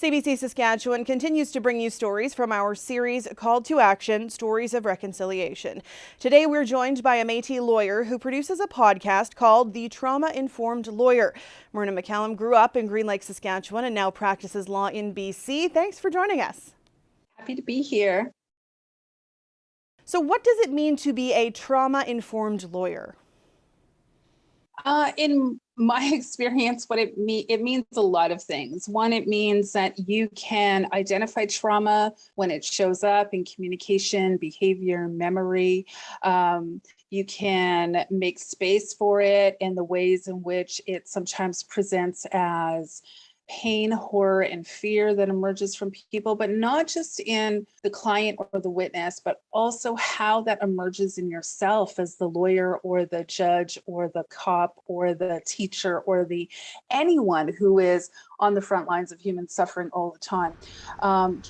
CBC Saskatchewan continues to bring you stories from our series Called to Action, Stories of Reconciliation. Today we're joined by a Métis lawyer who produces a podcast called The Trauma-Informed Lawyer. Myrna McCallum grew up in Green Lake, Saskatchewan and now practices law in BC. Thanks for joining us. Happy to be here. So what does it mean to be a trauma-informed lawyer? In my experience, it means a lot of things. One, it means that you can identify trauma when it shows up in communication, behavior, memory. You can make space for it in the ways in which it sometimes presents as pain, horror, and fear that emerges from people, but not just in the client or the witness, but also how that emerges in yourself as the lawyer or the judge or the cop or the teacher or anyone who is on the front lines of human suffering all the time.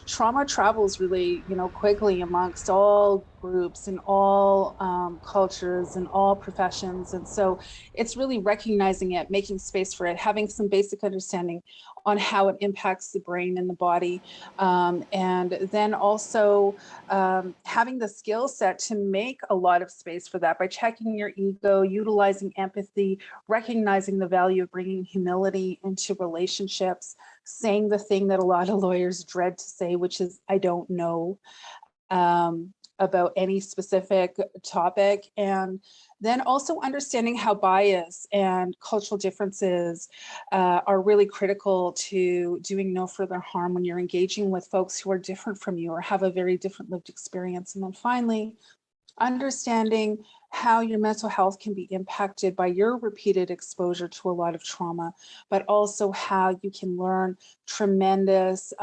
Trauma travels really, quickly amongst all groups and all cultures and all professions. And so it's really recognizing it, making space for it, having some basic understanding on how it impacts the brain and the body. And then also having the skill set to make a lot of space for that by checking your ego, utilizing empathy, recognizing the value of bringing humility into relationships, saying the thing that a lot of lawyers dread to say, which is, I don't know. About any specific topic, and then also understanding how bias and cultural differences are really critical to doing no further harm when you're engaging with folks who are different from you or have a very different lived experience. And then finally, understanding how your mental health can be impacted by your repeated exposure to a lot of trauma, but also how you can learn tremendous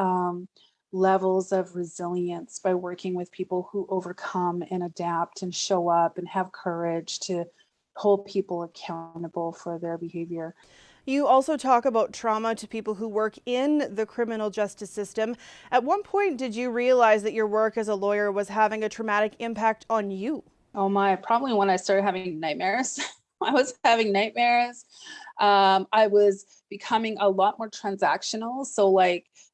levels of resilience by working with people who overcome and adapt and show up and have courage to hold people accountable for their behavior. You also talk about trauma to people who work in the criminal justice system. At one point, did you realize that your work as a lawyer was having a traumatic impact on you? Oh my, probably when I started having nightmares. I was having nightmares. I was becoming a lot more transactional. So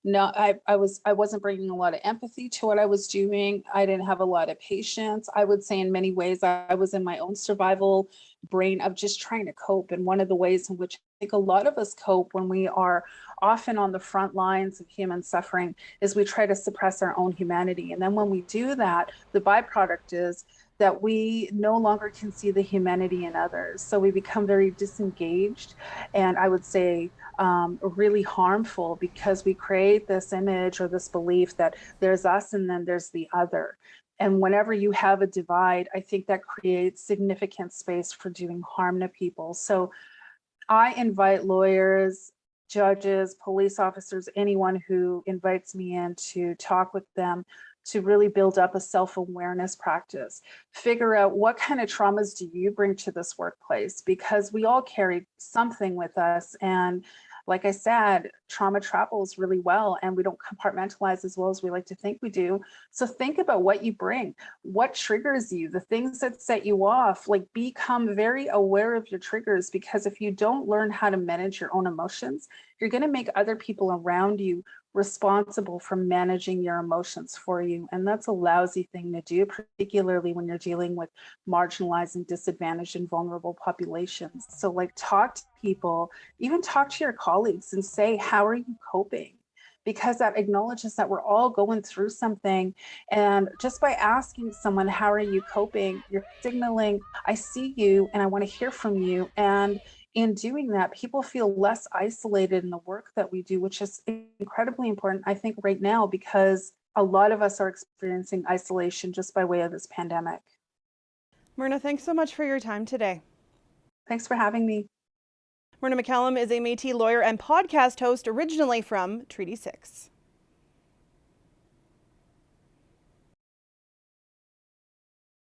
no, I wasn't bringing a lot of empathy to what I was doing. I didn't have a lot of patience. I would say in many ways, I was in my own survival brain of just trying to cope. And one of the ways in which I think a lot of us cope when we are often on the front lines of human suffering is we try to suppress our own humanity. And then when we do that, the byproduct is that we no longer can see the humanity in others. So we become very disengaged, and I would say really harmful, because we create this image or this belief that there's us and then there's the other. And whenever you have a divide, I think that creates significant space for doing harm to people. So I invite lawyers, judges, police officers, anyone who invites me in to talk with them to really build up a self-awareness practice. Figure out what kind of traumas do you bring to this workplace, because we all carry something with us. And like I said, trauma travels really well, and we don't compartmentalize as well as we like to think we do. So think about what you bring, what triggers you, the things that set you off. Become very aware of your triggers, because if you don't learn how to manage your own emotions, you're going to make other people around you responsible for managing your emotions for you. And that's a lousy thing to do, particularly when you're dealing with marginalized and disadvantaged and vulnerable populations. So talk to people, even talk to your colleagues and say, how are you coping? Because that acknowledges that we're all going through something. And just by asking someone, how are you coping? You're signaling, I see you and I want to hear from you. And in doing that, people feel less isolated in the work that we do, which is incredibly important, I think, right now, because a lot of us are experiencing isolation just by way of this pandemic. Myrna, thanks so much for your time today. Thanks for having me. Myrna McCallum is a Métis lawyer and podcast host originally from Treaty 6.